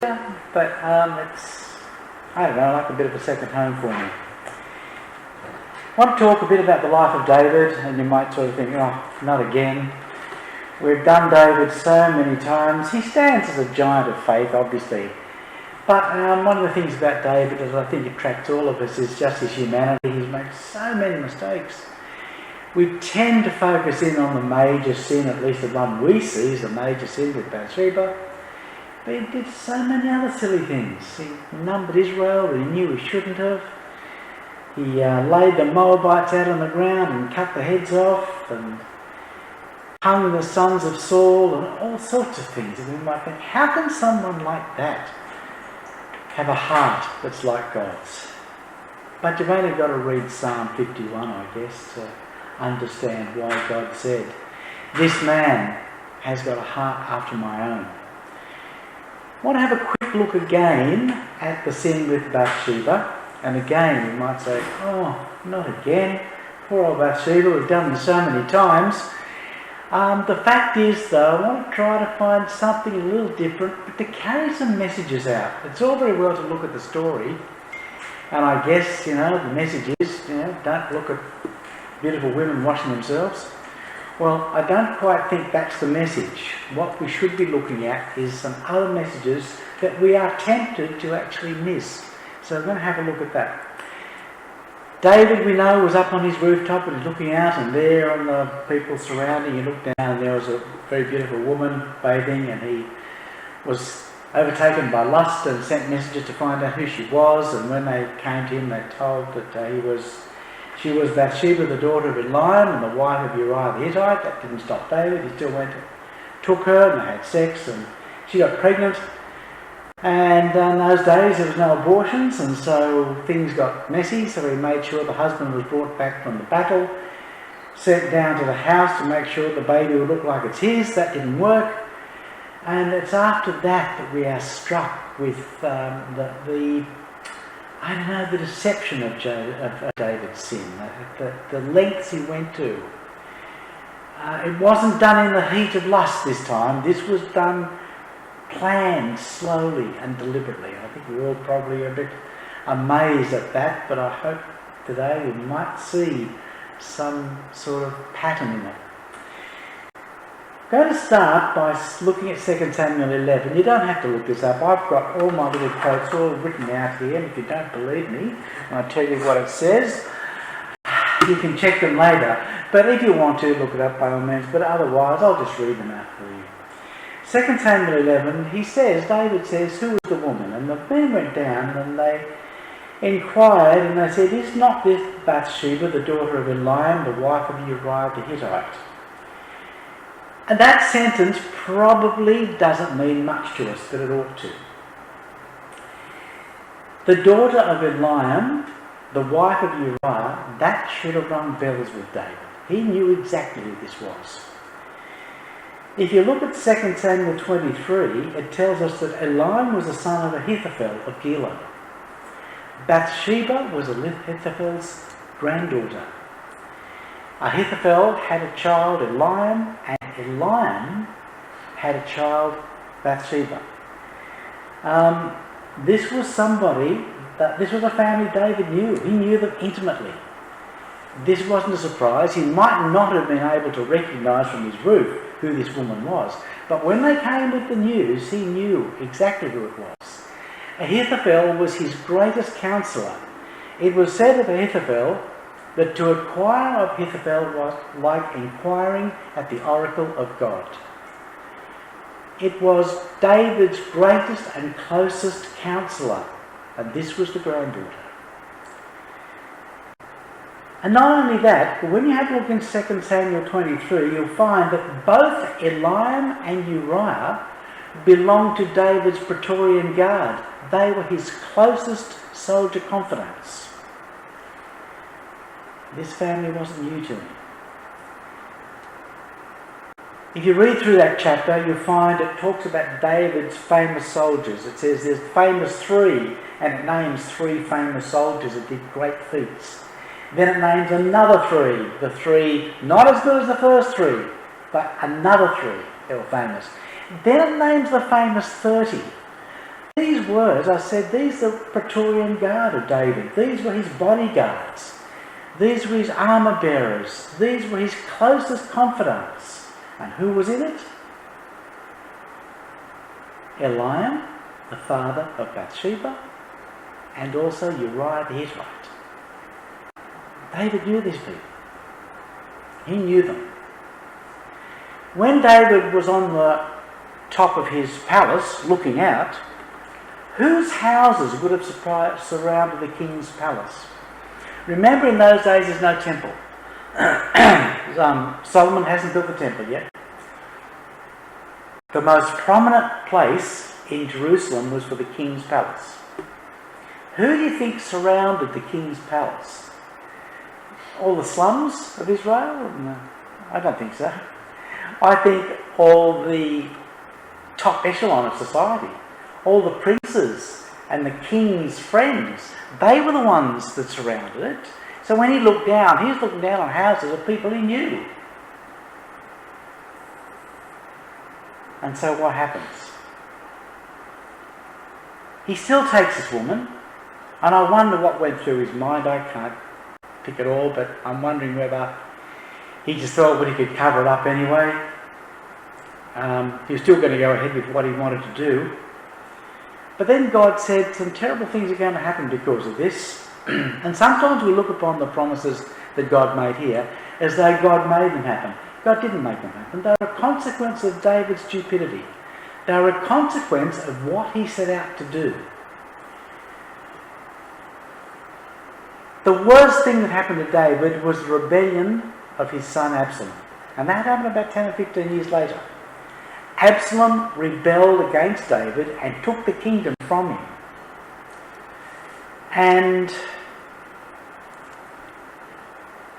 but it's, I don't know, like a bit of a second home for me. I want to talk a bit about the life of David, and you might sort of think, oh, not again. We've done David so many times. He stands as a giant of faith, obviously. But one of the things about David that I think attracts all of us is just his humanity. He's made so many mistakes. We tend to focus in on the major sin, at least the one we see is the major sin with Bathsheba. But he did so many other silly things. He numbered Israel that he knew he shouldn't have. He laid the Moabites out on the ground and cut the heads off and hung the sons of Saul and all sorts of things. And we might think, how can someone like that have a heart that's like God's? But you've only got to read Psalm 51, I guess, to understand why God said, this man has got a heart after my own. I want to have a quick look again at the sin with Bathsheba. And again, you might say, oh, not again. Poor old Bathsheba, we've done this so many times. The fact is, though, I want to try to find something a little different, but to carry some messages out. It's all very well to look at the story, and I guess, the message is, don't look at beautiful women washing themselves. Well, I don't quite think that's the message. What we should be looking at is some other messages that we are tempted to actually miss. So we're going to have a look at that. David, we know, was up on his rooftop and he's looking out, and there on the people surrounding, he looked down and there was a very beautiful woman bathing, and he was overtaken by lust and sent messages to find out who she was. And when they came to him, they told that she was Bathsheba, the daughter of Eliam and the wife of Uriah the Hittite. That didn't stop David. He still went and took her, and they had sex, and she got pregnant. And in those days there was no abortions, and so things got messy, so he made sure the husband was brought back from the battle, sent down to the house to make sure the baby would look like it's his. That didn't work. And it's after that we are struck with the deception of David's sin, the lengths he went to. It wasn't done in the heat of lust this time. This was done planned slowly and deliberately. I think we're all probably a bit amazed at that, but I hope today we might see some sort of pattern in it. I'm going to start by looking at 2 Samuel 11. You don't have to look this up. I've got all my little quotes all written out here, and if you don't believe me when I tell you what it says, you can check them later. But if you want to, look it up by all means, but otherwise I'll just read them out for you. 2 Samuel 11, David says, who was the woman? And the men went down and they inquired, and they said, is not this Bathsheba, the daughter of Eliam, the wife of Uriah the Hittite? And that sentence probably doesn't mean much to us, but it ought to. The daughter of Eliam, the wife of Uriah, that should have rung bells with David. He knew exactly who this was. If you look at 2 Samuel 23, it tells us that Eliam was the son of Ahithophel of Gilo. Bathsheba was Ahithophel's granddaughter. Ahithophel had a child, Eliam, and Eliam had a child, Bathsheba. This was a family David knew. He knew them intimately. This wasn't a surprise. He might not have been able to recognise from his roof who this woman was, but when they came with the news, he knew exactly who it was. Ahithophel was his greatest counsellor. It was said of Ahithophel that to inquire of Ahithophel was like inquiring at the oracle of God. It was David's greatest and closest counsellor, and this was the granddaughter. And not only that, but when you have a look in 2 Samuel 23, you'll find that both Eliam and Uriah belonged to David's Praetorian Guard. They were his closest soldier confidants. This family wasn't new to him. If you read through that chapter, you'll find it talks about David's famous soldiers. It says there's famous 3, and it names 3 famous soldiers that did great feats. Then it names another 3, the 3 not as good as the first 3, but another 3 that were famous. Then it names the famous 30. were, as I said, these are the Praetorian Guard of David. These were his bodyguards. These were his armour bearers. These were his closest confidants. And who was in it? Eliam, the father of Bathsheba, and also Uriah the Hittite. David knew these people. He knew them. When David was on the top of his palace looking out, whose houses would have surrounded the king's palace? Remember, in those days there's no temple. Solomon hasn't built the temple yet. The most prominent place in Jerusalem was for the king's palace. Who do you think surrounded the king's palace? All the slums of Israel? No, I don't think so. I think all the top echelon of society, all the princes and the king's friends, they were the ones that surrounded it. So when he looked down, he was looking down on houses of people he knew. And so what happens? He still takes this woman, and I wonder what went through his mind. I can't pick it all, but I'm wondering whether he just thought that he could cover it up anyway. He was still going to go ahead with what he wanted to do. But then God said some terrible things are going to happen because of this. And sometimes we look upon the promises that God made here as though God made them happen. God didn't make them happen. They were a consequence of David's stupidity. They were a consequence of what he set out to do. The worst thing that happened to David was the rebellion of his son Absalom. And that happened about 10 or 15 years later. Absalom rebelled against David and took the kingdom from him. And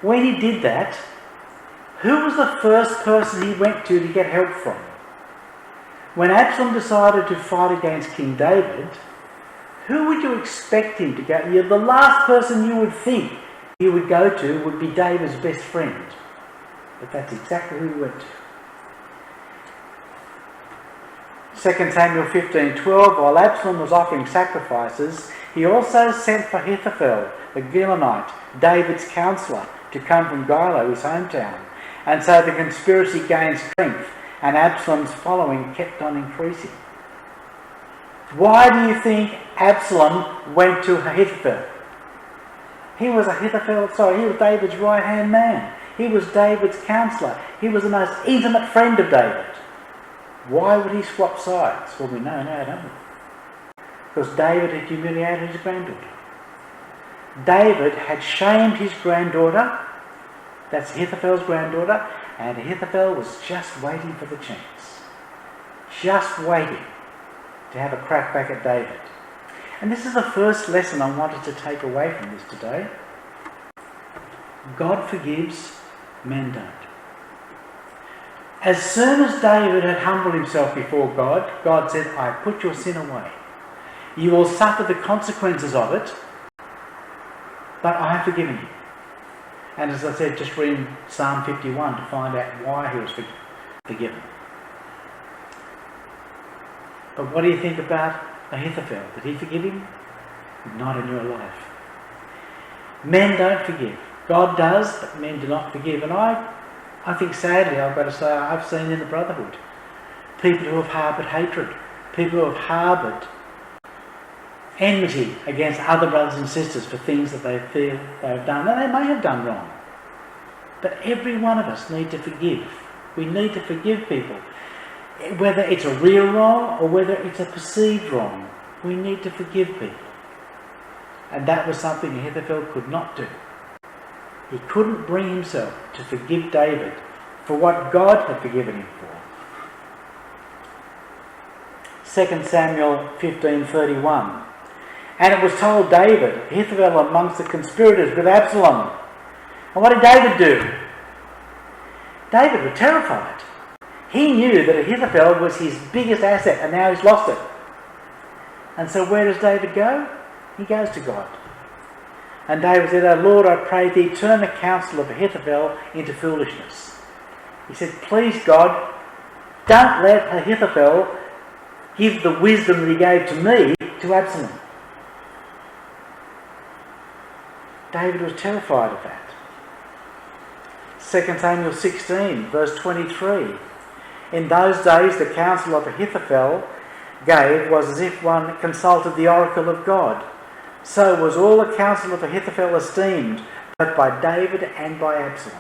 when he did that, who was the first person he went to get help from? When Absalom decided to fight against King David, who would you expect him to go? The last person you would think he would go to would be David's best friend. But that's exactly who he went to. 2 Samuel 15:12, while Absalom was offering sacrifices, he also sent for Ahithophel, the Gilonite, David's counsellor, to come from Gilo, his hometown. And so the conspiracy gained strength, and Absalom's following kept on increasing. Why do you think Absalom went to Ahithophel? He was David's right-hand man. He was David's counsellor. He was the most intimate friend of David. Why would he swap sides? Well, we know now, don't we? Because David had humiliated his granddaughter. David had shamed his granddaughter. That's Ahithophel's granddaughter. And Ahithophel was just waiting for the chance. Just waiting to have a crack back at David. And this is the first lesson I wanted to take away from this today. God forgives, men don't. As soon as David had humbled himself before God, God said, I put your sin away. You will suffer the consequences of it, but I have forgiven you. And as I said, just read Psalm 51 to find out why he was forgiven. But what do you think about Ahithophel? Did he forgive him? Not in your life. Men don't forgive. God does, but men do not forgive. And I think sadly, I've got to say, I've seen in the brotherhood people who have harboured hatred, people who have harboured enmity against other brothers and sisters for things that they feel they have done. And they may have done wrong. But every one of us need to forgive. We need to forgive people. Whether it's a real wrong or whether it's a perceived wrong, we need to forgive people. And that was something Ahithophel could not do. He couldn't bring himself to forgive David for what God had forgiven him for. 2 Samuel 15:31. And it was told David, Ahithophel amongst the conspirators with Absalom. And what did David do? David was terrified. He knew that Ahithophel was his biggest asset and now he's lost it. And so where does David go? He goes to God. And David said, "O Lord, I pray thee, turn the counsel of Ahithophel into foolishness." He said, "Please God, don't let Ahithophel give the wisdom that he gave to me to Absalom. David was terrified of that. 2 Samuel 16, verse 23. In those days the counsel of Ahithophel gave was as if one consulted the oracle of God. So was all the counsel of Ahithophel esteemed, both by David and by Absalom.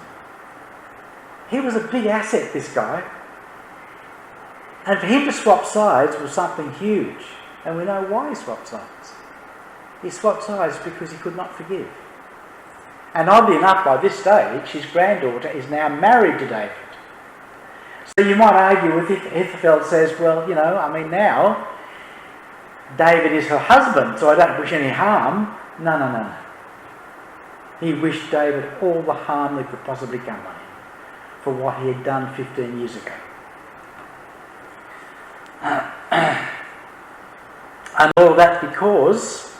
He was a big asset, this guy. And for him to swap sides was something huge. And we know why he swapped sides. He swapped sides because he could not forgive. And oddly enough, by this stage, his granddaughter is now married to David. So you might argue with Ahithophel says, well, now David is her husband, so I don't wish any harm. No. He wished David all the harm that could possibly come on him for what he had done 15 years ago. And all that because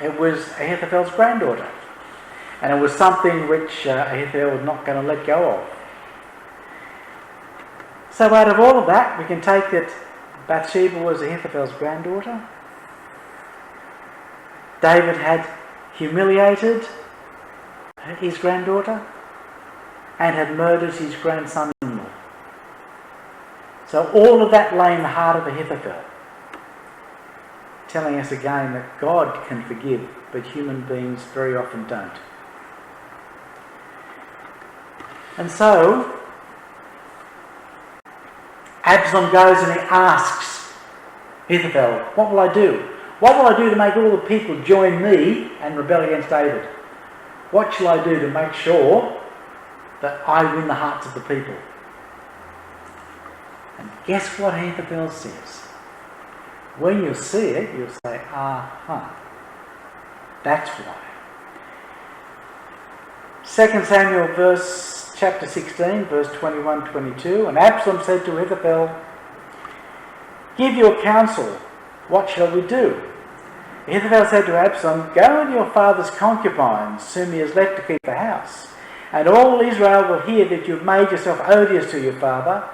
it was Ahithophel's granddaughter. And it was something which Ahithophel was not going to let go of. So out of all of that, we can take that Bathsheba was Ahithophel's granddaughter. David had humiliated his granddaughter and had murdered his grandson-in-law. So all of that lay in the heart of Ahithophel, telling us again that God can forgive, but human beings very often don't. And so Absalom goes and he asks Ahithophel, what will I do? What will I do to make all the people join me and rebel against David? What shall I do to make sure that I win the hearts of the people? And guess what Ahithophel says? When you see it, you'll say, that's why. 2 Samuel chapter 16, verse 21-22, and Absalom said to Ahithophel, give your counsel, what shall we do? Ahithophel said to Absalom, go into your father's concubines, whom he has left to keep the house, and all Israel will hear that you have made yourself odious to your father,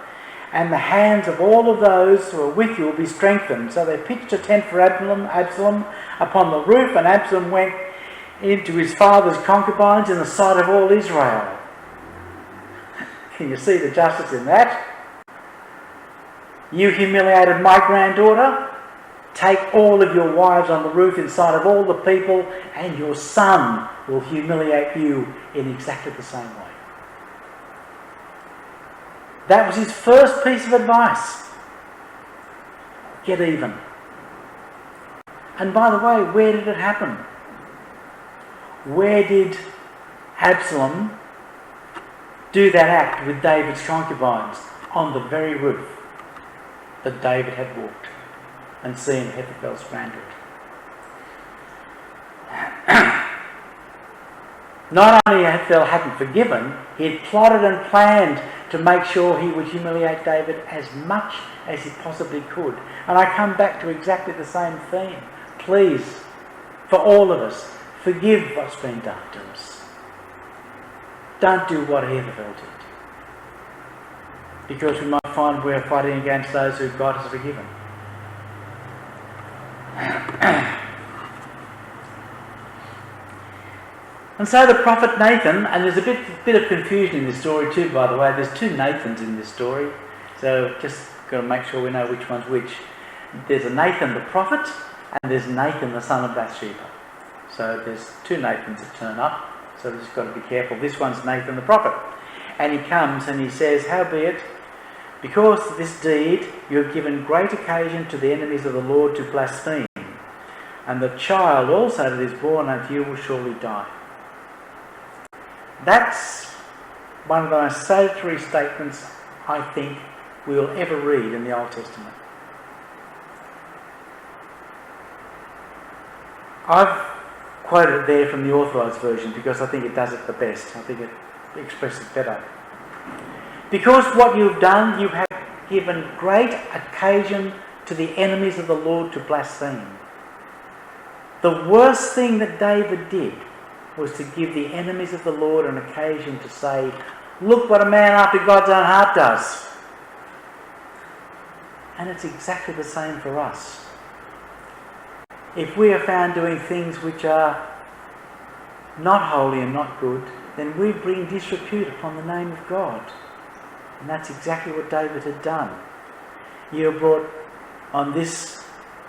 and the hands of all of those who are with you will be strengthened. So they pitched a tent for Absalom upon the roof, and Absalom went into his father's concubines in the sight of all Israel. Can you see the justice in that? You humiliated my granddaughter. Take all of your wives on the roof in sight of all the people, and your son will humiliate you in exactly the same way. That was his first piece of advice. Get even. And by the way, where did it happen? Where did Absalom do that act with David's concubines? On the very roof that David had walked and seen Ahithophel's granddaughter. Not only Ahithophel hadn't forgiven, he had plotted and planned to make sure he would humiliate David as much as he possibly could. And I come back to exactly the same theme. Please, for all of us, forgive what's been done to us. Don't do what Ahithophel did. Because we might find we're fighting against those who God has forgiven. And so the prophet Nathan, and there's a bit of confusion in this story too, by the way. There's two Nathans in this story, so just got to make sure we know which one's which. There's a Nathan the prophet, and there's Nathan the son of Bathsheba. So there's two Nathans that turn up, so we've just got to be careful. This one's Nathan the prophet. And he comes and he says, howbeit, because of this deed you have given great occasion to the enemies of the Lord to blaspheme, and the child also that is born unto you will surely die. That's one of the most salutary statements I think we will ever read in the Old Testament. I've quoted it there from the Authorised Version because I think it does it the best. I think it expresses it better. Because what you've done, you have given great occasion to the enemies of the Lord to blaspheme. The worst thing that David did was to give the enemies of the Lord an occasion to say, look what a man after God's own heart does. And it's exactly the same for us. if we are found doing things which are not holy and not good, then we bring disrepute upon the name of God. And that's exactly what David had done. You are brought on this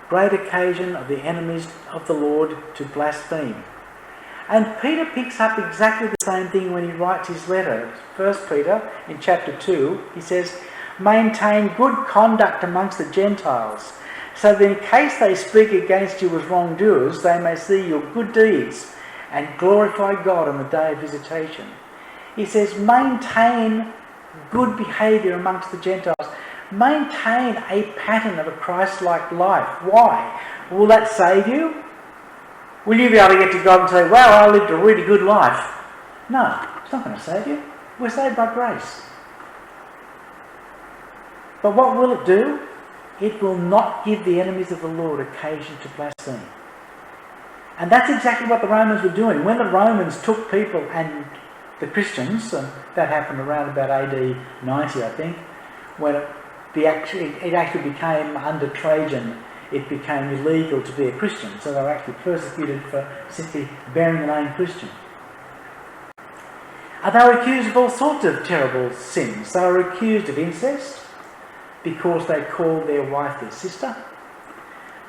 great occasion of the enemies of the Lord to blaspheme. And Peter picks up exactly the same thing when he writes his letter. 1 Peter, in chapter 2, he says, "Maintain good conduct amongst the Gentiles, so that in case they speak against you as wrongdoers, they may see your good deeds and glorify God on the day of visitation." He says, maintain good behaviour amongst the Gentiles. Maintain a pattern of a Christ-like life. Why? Will that save you? Will you be able to get to God and say, "Wow, I lived a really good life"? No, it's not going to save you. We're saved by grace. But what will it do? It will not give the enemies of the Lord occasion to blaspheme. And that's exactly what the Romans were doing. When the Romans took people and the Christians, and that happened around about AD 90, I think, when it actually became, under Trajan, it became illegal to be a Christian. So they were actually persecuted for simply bearing the name Christian. And they were accused of all sorts of terrible sins. They were accused of incest because they called their wife their sister.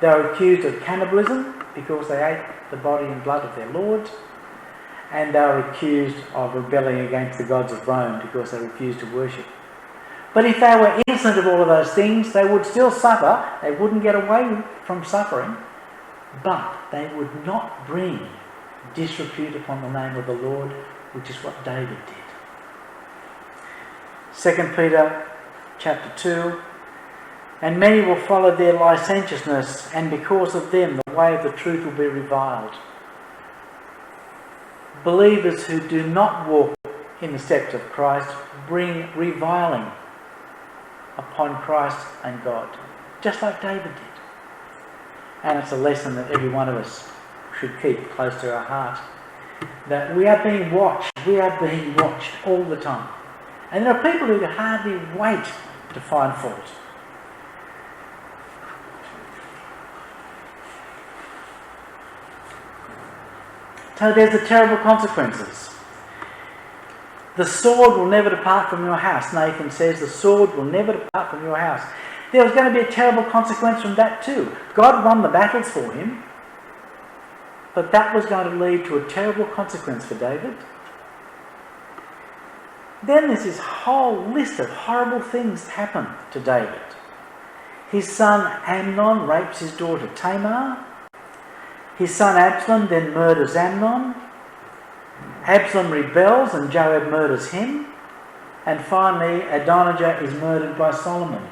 They were accused of cannibalism because they ate the body and blood of their Lord. And they were accused of rebelling against the gods of Rome because they refused to worship. But if they were innocent of all of those things, they would still suffer. They wouldn't get away from suffering. But they would not bring disrepute upon the name of the Lord, which is what David did. 2 Peter chapter 2, "And many will follow their licentiousness, and because of them the way of the truth will be reviled." Believers who do not walk in the steps of Christ bring reviling upon Christ and God, just like David did. And it's a lesson that every one of us should keep close to our heart, that we are being watched all the time. And there are people who can hardly wait to find fault. So there's the terrible consequences. The sword will never depart from your house. Nathan says the sword will never depart from your house. There was going to be a terrible consequence from that too. God won the battles for him, but that was going to lead to a terrible consequence for David. Then there's this whole list of horrible things that happen to David. His son Amnon rapes his daughter Tamar. His son Absalom then murders Amnon. Absalom rebels and Joab murders him. And finally, Adonijah is murdered by Solomon.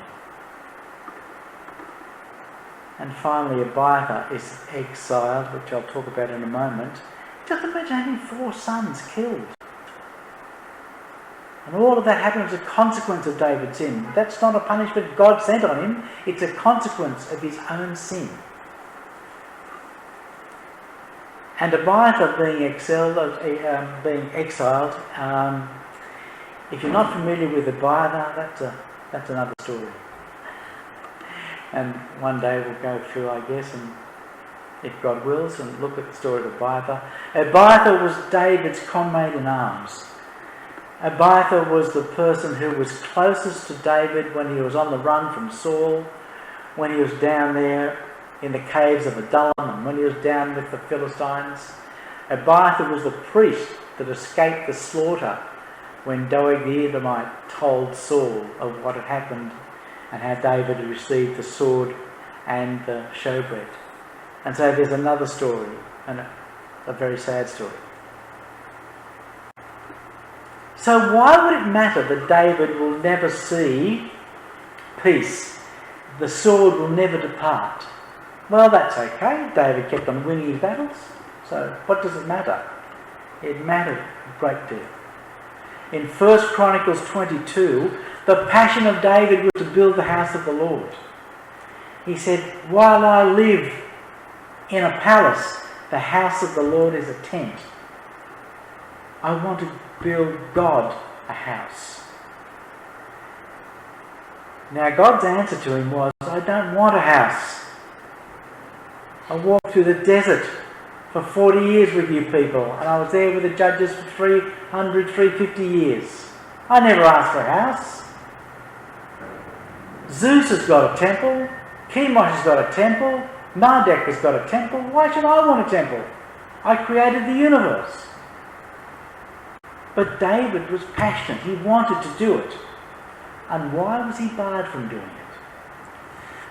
And finally, Abiathar is exiled, which I'll talk about in a moment. Just imagine having 4 sons killed. And all of that happened as a consequence of David's sin. That's not a punishment God sent on him. It's a consequence of his own sin. And Abiathar being exiled, if you're not familiar with Abiathar, that's another story. And one day we'll go through, I guess, and if God wills, and look at the story of Abiathar. Abiathar was David's comrade in arms. Abiathar was the person who was closest to David when he was on the run from Saul, when he was down there in the caves of Adullam, and when he was down with the Philistines. Abiathar was the priest that escaped the slaughter when Doeg the Edomite told Saul of what had happened and how David had received the sword and the showbread. And so there's another story, and a very sad story. So why would it matter that David will never see peace? The sword will never depart. Well, that's okay. David kept on winning his battles. So what does it matter? It mattered a great deal. In 1 Chronicles 22, the passion of David was to build the house of the Lord. He said, "While I live in a palace, the house of the Lord is a tent. I want to build God a house." Now God's answer to him was, "I don't want a house. I walked through the desert for 40 years with you people, and I was there with the judges for 350 years. I never asked for a house. Zeus has got a temple. Chemosh has got a temple. Marduk has got a temple. Why should I want a temple? I created the universe. But David was passionate. He wanted to do it. And why was he barred from doing it?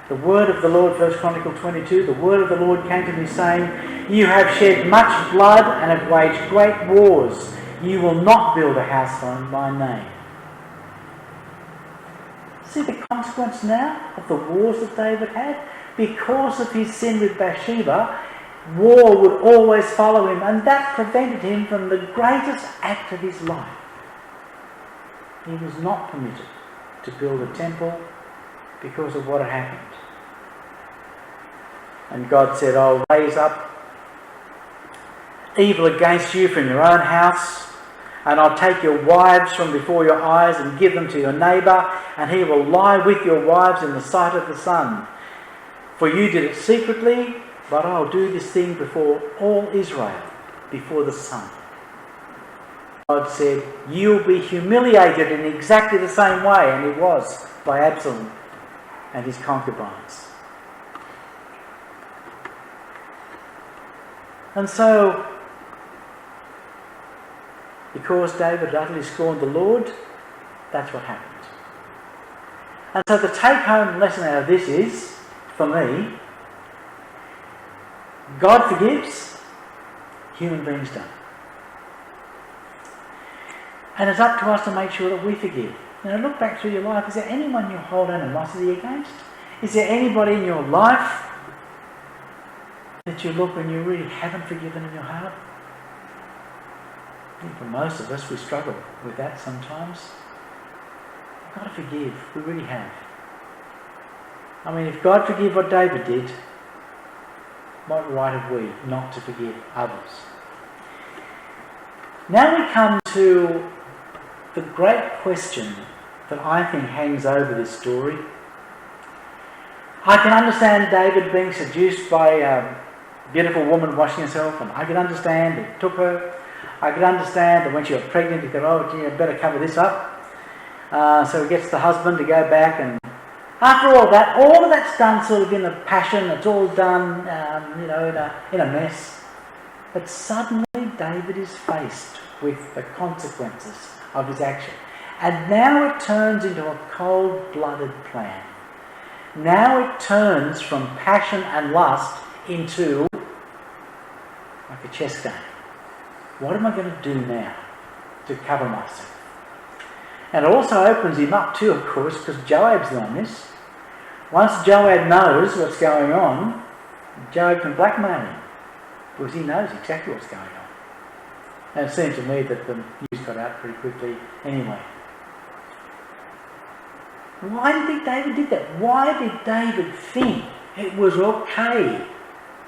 The word of the Lord, 1 Chronicles 22, the word of the Lord came to me saying, you have shed much blood and have waged great wars. You will not build a house on my name. See the consequence now of the wars that David had? Because of his sin with Bathsheba, war would always follow him, and that prevented him from the greatest act of his life. He was not permitted to build a temple because of what had happened. And God said, I'll raise up evil against you from your own house, and I'll take your wives from before your eyes and give them to your neighbour, and he will lie with your wives in the sight of the sun. For you did it secretly, but I'll do this thing before all Israel, before the sun. God said, you'll be humiliated in exactly the same way, and he was, by Absalom and his concubines. And so, because David utterly scorned the Lord, that's what happened. And so the take-home lesson out of this is, for me, God forgives, human beings don't. And it's up to us to make sure that we forgive. You know, look back through your life. Is there anyone you hold animosity against? Is there anybody in your life that you look and you really haven't forgiven in your heart? I think for most of us, we struggle with that sometimes. We've got to forgive. We really have. I mean, if God forgave what David did, what right have we not to forgive others? Now we come to the great question that I think hangs over this story. I can understand David being seduced by a beautiful woman washing herself, and I can understand it took her. I can understand that when she got pregnant, he thought, oh, gee, I better cover this up. So he gets the husband to go back, and after all of that's done sort of in a passion. It's all done, in a mess. But suddenly David is faced with the consequences of his action. And now it turns into a cold-blooded plan. Now it turns from passion and lust into like a chess game. What am I going to do now to cover myself? And it also opens him up too, of course, because Joab's on this. Once Joab knows what's going on, Joab can blackmail him, because he knows exactly what's going on. And it seems to me that the news got out pretty quickly anyway. Why do you think David did that? Why did David think it was okay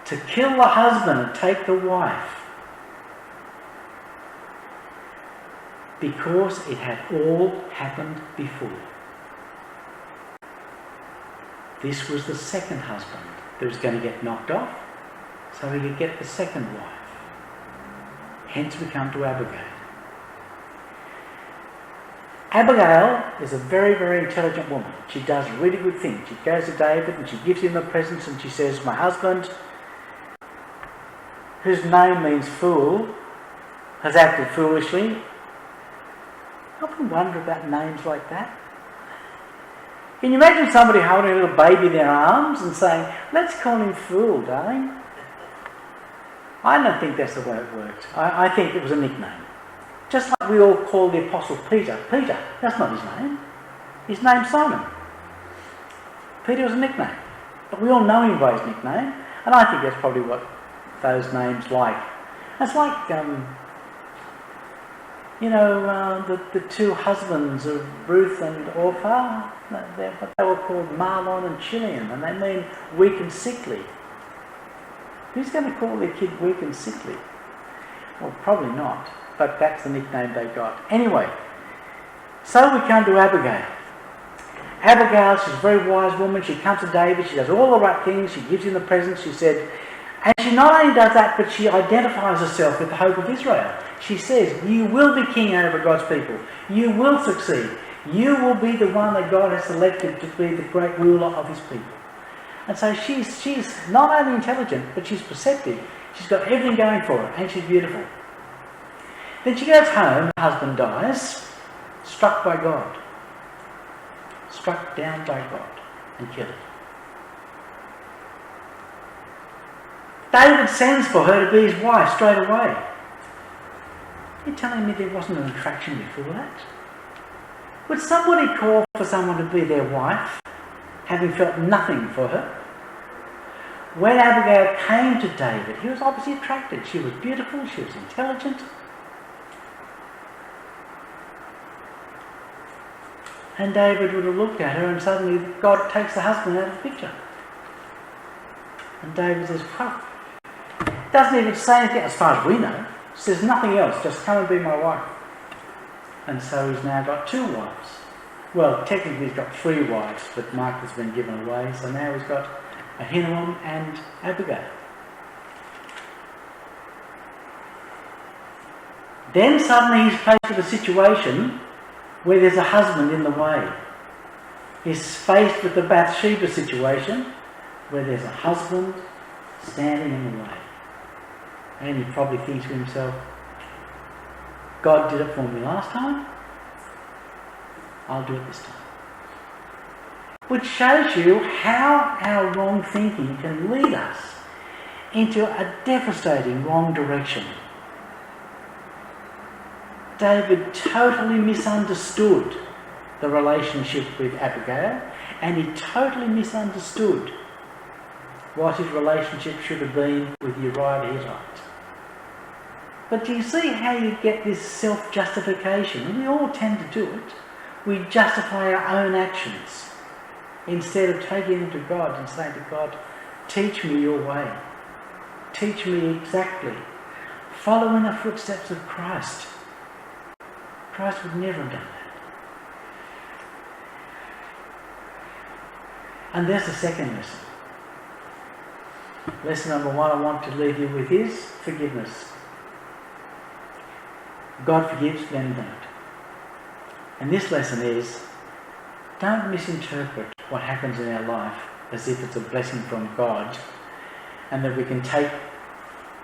to kill the husband and take the wife? Because it had all happened before. This was the second husband that was going to get knocked off, so he could get the second wife. Hence we come to Abigail. Abigail is a very, very intelligent woman. She does really good things. She goes to David and she gives him the presents and she says, my husband, whose name means fool, has acted foolishly. I often wonder about names like that. Can you imagine somebody holding a little baby in their arms and saying, let's call him Fool, darling? I don't think that's the way it worked. I think it was a nickname. Just like we all call the Apostle Peter. Peter, that's not his name. His name's Simon. Peter was a nickname. But we all know him by his nickname. And I think that's probably what those names like. It's like, the two husbands of Ruth and Orpah. They were called Marlon and Chilion, and they mean weak and sickly. Who's going to call their kid weak and sickly? Well, probably not, but that's the nickname they got. Anyway, so we come to Abigail. Abigail, she's a very wise woman. She comes to David. She does all the right things. She gives him the presents. She said, And she not only does that, but she identifies herself with the hope of Israel. She says, you will be king over God's people. You will succeed. You will be the one that God has selected to be the great ruler of his people. And so she's not only intelligent, but she's perceptive. She's got everything going for her, and she's beautiful. Then she goes home, her husband dies, struck by God. Struck down by God and killed. David sends for her to be his wife straight away. You're telling me there wasn't an attraction before that? Would somebody call for someone to be their wife, having felt nothing for her? When Abigail came to David, he was obviously attracted. She was beautiful, she was intelligent. And David would have looked at her, and suddenly God takes the husband out of the picture. And David says, well, doesn't even say anything as far as we know. Says nothing else, just come and be my wife. And so he's now got 2 wives. Well, technically he's got 3 wives, but Michael's been given away, so now he's got Ahithophel and Abigail. Then suddenly he's faced with a situation where there's a husband in the way. He's faced with the Bathsheba situation where there's a husband standing in the way. And he probably thinks to himself, God did it for me last time, I'll do it this time. Which shows you how our wrong thinking can lead us into a devastating wrong direction. David totally misunderstood the relationship with Abigail, and he totally misunderstood what his relationship should have been with Uriah the Hittite. But do you see how you get this self-justification? We all tend to do it. We justify our own actions instead of taking them to God and saying to God, teach me your way. Teach me exactly. Follow in the footsteps of Christ. Christ would never have done that. And there's the second lesson. Lesson number 1 I want to leave you with is forgiveness. God forgives, men don't. And this lesson is, don't misinterpret what happens in our life as if it's a blessing from God and that we can take,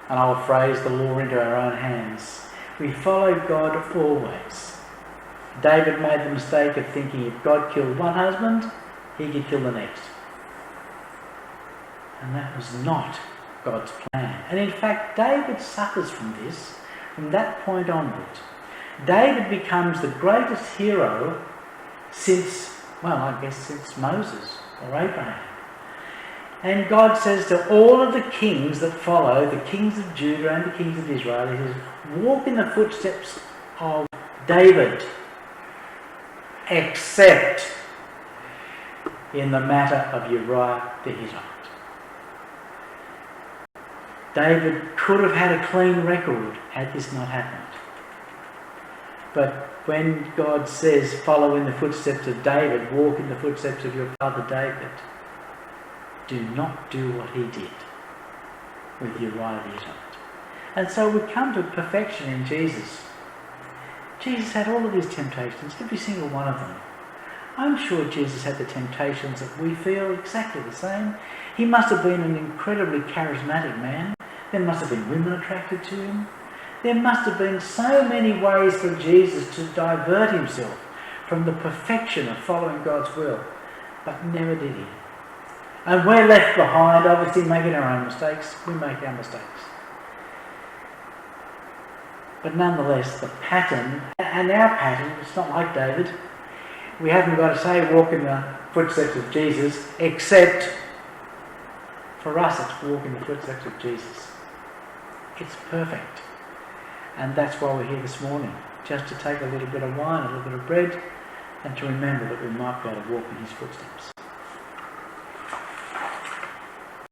an old phrase, the law into our own hands. We follow God always. David made the mistake of thinking if God killed one husband, he could kill the next. And that was not God's plan. And in fact, David suffers from this from that point onward. David becomes the greatest hero since Moses or Abraham. And God says to all of the kings that follow, the kings of Judah and the kings of Israel, he says, walk in the footsteps of David, except in the matter of Uriah the Hittite. David could have had a clean record had this not happened. But when God says, follow in the footsteps of David, walk in the footsteps of your father David, do not do what he did with Uriah the Hittite. And so we come to perfection in Jesus. Jesus had all of his temptations, every single one of them. I'm sure Jesus had the temptations that we feel exactly the same. He must have been an incredibly charismatic man. There must have been women attracted to him. There must have been so many ways for Jesus to divert himself from the perfection of following God's will, but never did he. And we're left behind, obviously, making our own mistakes. We make our mistakes. But nonetheless, the pattern, and our pattern, it's not like David. We haven't got to say walk in the footsteps of Jesus, except for us it's walk in the footsteps of Jesus. It's perfect. And that's why we're here this morning, just to take a little bit of wine, a little bit of bread, and to remember that we might be able to walk in his footsteps.